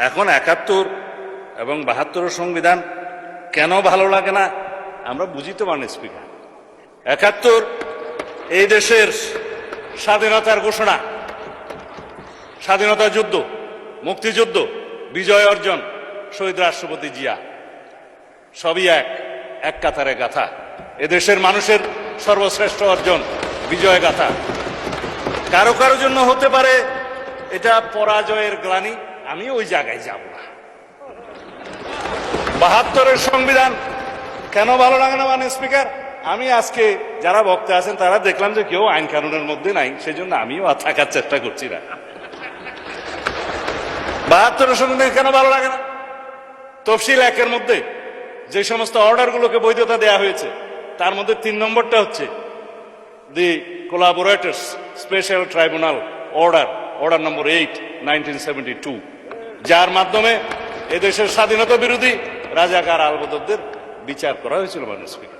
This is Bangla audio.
এখন 71 এবং 72 সংবিধান কেন ভালো লাগে না আমরা বুঝিতে পারি স্পিকার। 71 এই দেশের স্বাধীনতার ঘোষণা, স্বাধীনতা যুদ্ধ, মুক্তিযুদ্ধ, বিজয় অর্জন, শহীদ রাষ্ট্রপতি জিয়া, সবই এক কাতারে গাথা। এদেশের মানুষের সর্বশ্রেষ্ঠ অর্জন, বিজয় গাথা। কারো কারো জন্য হতে পারে এটা পরাজয়ের গ্লানি, আমি ওই জায়গায় যাব না। 72-এর সংবিধান কেন ভালো লাগে না মানে স্পিকার, আমি আজকে যারা বক্তা আছেন তারা দেখলাম যে কেউ আইন কানুনের মধ্যে নাই, সেই জন্য আমিও আর থাকার চেষ্টা করছি না। 72-এর সংবিধান কেন ভালো লাগে না? তফসিল 1-এর মধ্যে যে সমস্ত অর্ডারগুলোকে বৈধতা দেয়া হয়েছে তার মধ্যে 3 নম্বরটা হচ্ছে দি কোলাবোরেটরস স্পেশাল ট্রাইব্যুনাল অর্ডার নম্বর 8, 1972, যার মাধ্যমে এদেশের স্বাধীনতা বিরোধী রাজাকার আলবদরদের বিচার করা হয়েছিল মাননীয় স্পিকার।